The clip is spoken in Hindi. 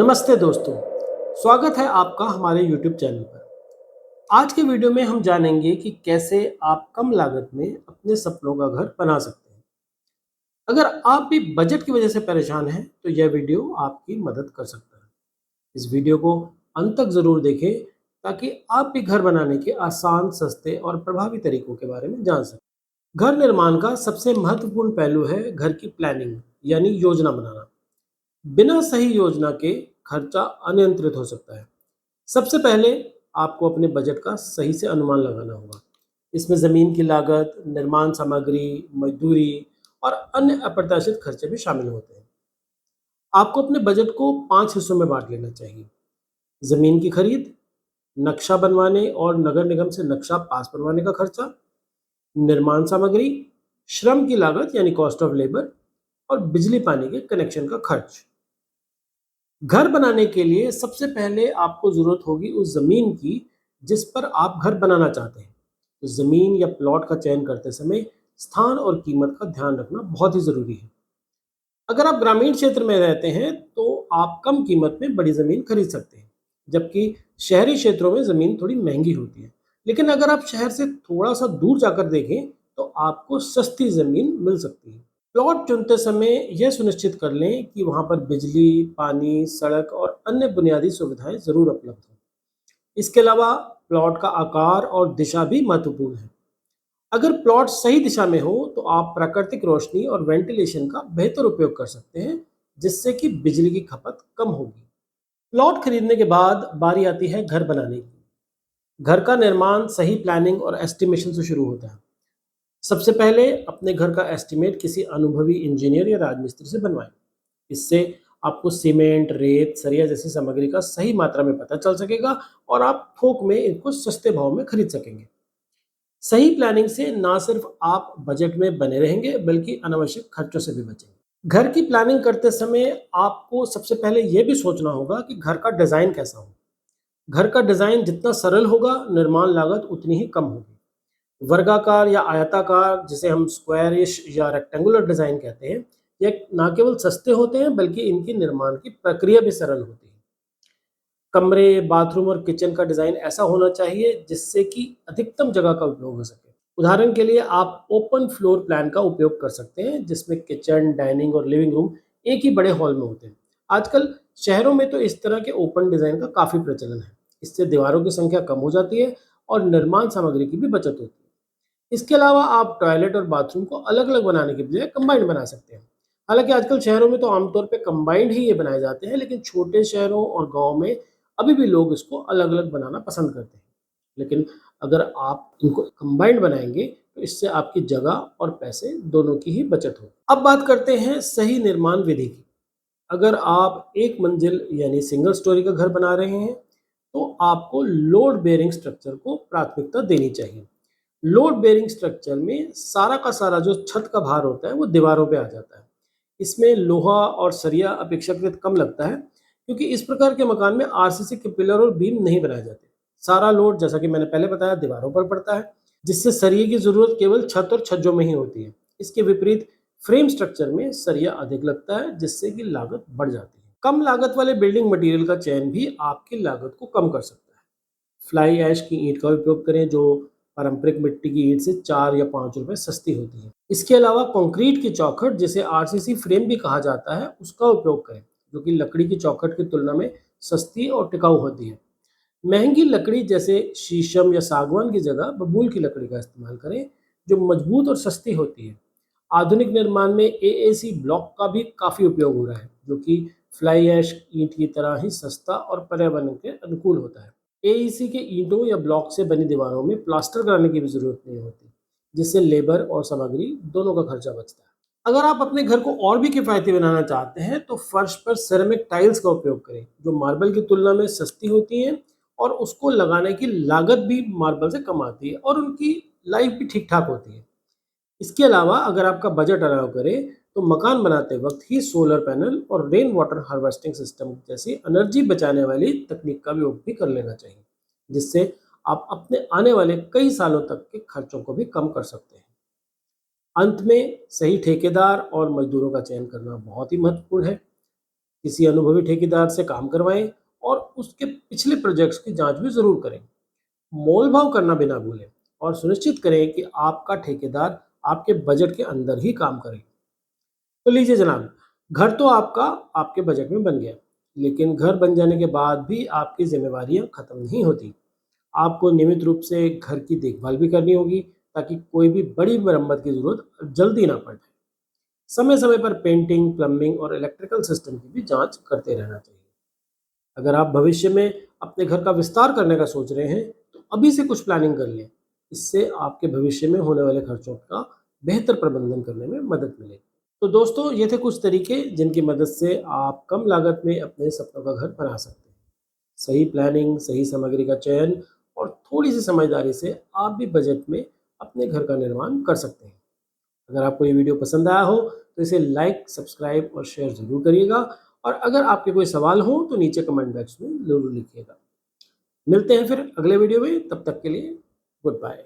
नमस्ते दोस्तों, स्वागत है आपका हमारे YouTube चैनल पर। आज के वीडियो में हम जानेंगे कि कैसे आप कम लागत में अपने सपनों का घर बना सकते हैं। अगर आप भी बजट की वजह से परेशान हैं, तो यह वीडियो आपकी मदद कर सकता है। इस वीडियो को अंत तक ज़रूर देखें ताकि आप भी घर बनाने के आसान, सस्ते और प्रभावी तरीकों के बारे में जान सकें। घर निर्माण का सबसे महत्वपूर्ण पहलू है घर की प्लानिंग यानी योजना बनाना। बिना सही योजना के खर्चा अनियंत्रित हो सकता है। सबसे पहले आपको अपने बजट का सही से अनुमान लगाना होगा। इसमें ज़मीन की लागत, निर्माण सामग्री, मजदूरी और अन्य अप्रत्याशित खर्चे भी शामिल होते हैं। आपको अपने बजट को 5 हिस्सों में बाँट लेना चाहिए। ज़मीन की खरीद, नक्शा बनवाने और नगर निगम से नक्शा पास करवाने का खर्चा, निर्माण सामग्री, श्रम की लागत यानी कॉस्ट ऑफ लेबर और बिजली पानी के कनेक्शन का खर्च। घर बनाने के लिए सबसे पहले आपको ज़रूरत होगी उस ज़मीन की जिस पर आप घर बनाना चाहते हैं। तो ज़मीन या प्लॉट का चयन करते समय स्थान और कीमत का ध्यान रखना बहुत ही ज़रूरी है। अगर आप ग्रामीण क्षेत्र में रहते हैं तो आप कम कीमत में बड़ी ज़मीन खरीद सकते हैं, जबकि शहरी क्षेत्रों में ज़मीन थोड़ी महंगी होती है। लेकिन अगर आप शहर से थोड़ा सा दूर जाकर देखें तो आपको सस्ती ज़मीन मिल सकती है। प्लॉट चुनते समय यह सुनिश्चित कर लें कि वहाँ पर बिजली, पानी, सड़क और अन्य बुनियादी सुविधाएं ज़रूर उपलब्ध हों। इसके अलावा प्लॉट का आकार और दिशा भी महत्वपूर्ण है। अगर प्लॉट सही दिशा में हो तो आप प्राकृतिक रोशनी और वेंटिलेशन का बेहतर उपयोग कर सकते हैं, जिससे कि बिजली की खपत कम होगी। प्लॉट खरीदने के बाद बारी आती है घर बनाने की। घर का निर्माण सही प्लानिंग और एस्टिमेशन से शुरू होता है। सबसे पहले अपने घर का एस्टीमेट किसी अनुभवी इंजीनियर या राजमिस्त्री से बनवाएं। इससे आपको सीमेंट, रेत, सरिया जैसी सामग्री का सही मात्रा में पता चल सकेगा और आप थोक में इनको सस्ते भाव में खरीद सकेंगे। सही प्लानिंग से ना सिर्फ आप बजट में बने रहेंगे बल्कि अनावश्यक खर्चों से भी बचेंगे। घर की प्लानिंग करते समय आपको सबसे पहले यह भी सोचना होगा कि घर का डिज़ाइन कैसा हो। घर का डिज़ाइन जितना सरल होगा, निर्माण लागत उतनी ही कम होगी। वर्गाकार या आयताकार, जिसे हम स्क्वायरिश या रेक्टेंगुलर डिज़ाइन कहते हैं, ये ना केवल सस्ते होते हैं बल्कि इनकी निर्माण की प्रक्रिया भी सरल होती है। कमरे, बाथरूम और किचन का डिज़ाइन ऐसा होना चाहिए जिससे कि अधिकतम जगह का उपयोग हो सके। उदाहरण के लिए आप ओपन फ्लोर प्लान का उपयोग कर सकते हैं, जिसमें किचन, डाइनिंग और लिविंग रूम एक ही बड़े हॉल में होते हैं। आजकल शहरों में तो इस तरह के ओपन डिज़ाइन का काफ़ी प्रचलन है। इससे दीवारों की संख्या कम हो जाती है और निर्माण सामग्री की भी बचत होती है। इसके अलावा आप टॉयलेट और बाथरूम को अलग-अलग बनाने के बजाय कंबाइंड बना सकते हैं। हालाँकि आजकल शहरों में तो आमतौर पे कंबाइंड ही ये बनाए जाते हैं, लेकिन छोटे शहरों और गाँव में अभी भी लोग इसको अलग-अलग बनाना पसंद करते हैं। लेकिन अगर आप इनको कंबाइंड बनाएँगे, तो इससे आपकी जगह और पैसे दोनों की ही बचत होगी। अब बात करते हैं सही निर्माण विधि की। अगर आप एक मंजिल यानी सिंगल स्टोरी का घर बना रहे हैं, तो आपको लोड बेयरिंग स्ट्रक्चर को प्राथमिकता देनी चाहिए। लोड बेयरिंग स्ट्रक्चर में सारा का सारा जो छत का भार होता है वो दीवारों पे आ जाता है। इसमें लोहा और सरिया अपेक्षाकृत कम लगता है, क्योंकि इस प्रकार के मकान में आरसीसी के पिलर और बीम नहीं बनाए जाते। सारा लोड, जैसा कि मैंने पहले बताया, दीवारों पर पड़ता है, जिससे सरिये की जरूरत केवल छत और छज्जों में ही होती है। इसके विपरीत फ्रेम स्ट्रक्चर में सरिया अधिक लगता है, जिससे कि लागत बढ़ जाती है। कम लागत वाले बिल्डिंग मटेरियल का चयन भी आपकी लागत को कम कर सकता है। फ्लाई ऐश की ईंट का उपयोग करें, जो पारंपरिक मिट्टी की ईंट से 4 या 5 रुपए सस्ती होती है। इसके अलावा कंक्रीट की चौखट, जिसे आरसीसी फ्रेम भी कहा जाता है, उसका उपयोग करें, जो कि लकड़ी की चौखट की तुलना में सस्ती और टिकाऊ होती है। महंगी लकड़ी जैसे शीशम या सागवान की जगह बबूल की लकड़ी का इस्तेमाल करें, जो मजबूत और सस्ती होती है। आधुनिक निर्माण में एएसी ब्लॉक का भी काफ़ी उपयोग हो रहा है, जो कि फ्लाई ऐश ईंट की तरह ही सस्ता और पर्यावरण के अनुकूल होता है। एईसी के ईंटों या ब्लॉक से बनी दीवारों में प्लास्टर कराने की भी ज़रूरत नहीं होती, जिससे लेबर और सामग्री दोनों का खर्चा बचता है। अगर आप अपने घर को और भी किफ़ायती बनाना चाहते हैं, तो फर्श पर सेरेमिक टाइल्स का उपयोग करें, जो मार्बल की तुलना में सस्ती होती हैं और उसको लगाने की लागत भी मार्बल से कम आती है और उनकी लाइफ भी ठीक-ठाक होती है। इसके अलावा अगर आपका बजट अलाउ करे, तो मकान बनाते वक्त ही सोलर पैनल और रेन वाटर हार्वेस्टिंग सिस्टम जैसी एनर्जी बचाने वाली तकनीक का उपयोग भी कर लेना चाहिए, जिससे आप अपने आने वाले कई सालों तक के खर्चों को भी कम कर सकते हैं। अंत में सही ठेकेदार और मजदूरों का चयन करना बहुत ही महत्वपूर्ण है। किसी अनुभवी ठेकेदार से काम करवाएं और उसके पिछले प्रोजेक्ट्स की जांच भी ज़रूर करें। मोल भाव करना बिना भूलें और सुनिश्चित करें कि आपका ठेकेदार आपके बजट के अंदर ही काम करे। तो लीजिए जनाब, घर तो आपका आपके बजट में बन गया, लेकिन घर बन जाने के बाद भी आपकी जिम्मेवारियां खत्म नहीं होती। आपको नियमित रूप से घर की देखभाल भी करनी होगी ताकि कोई भी बड़ी मरम्मत की जरूरत जल्दी ना पड़े। समय समय पर पेंटिंग, प्लम्बिंग और इलेक्ट्रिकल सिस्टम की भी जांच करते रहना चाहिए। अगर आप भविष्य में अपने घर का विस्तार करने का सोच रहे हैं, तो अभी से कुछ प्लानिंग कर लें। इससे आपके भविष्य में होने वाले खर्चों का बेहतर प्रबंधन करने में मदद मिलेगी। तो दोस्तों, ये थे कुछ तरीके जिनकी मदद से आप कम लागत में अपने सपनों का घर बना सकते हैं। सही प्लानिंग, सही सामग्री का चयन और थोड़ी सी समझदारी से आप भी बजट में अपने घर का निर्माण कर सकते हैं। अगर आपको ये वीडियो पसंद आया हो तो इसे लाइक, सब्सक्राइब और शेयर ज़रूर करिएगा। और अगर आपके कोई सवाल हो तो नीचे कमेंट बॉक्स में ज़रूर लिखिएगा। मिलते हैं फिर अगले वीडियो में, तब तक के लिए गुड बाय।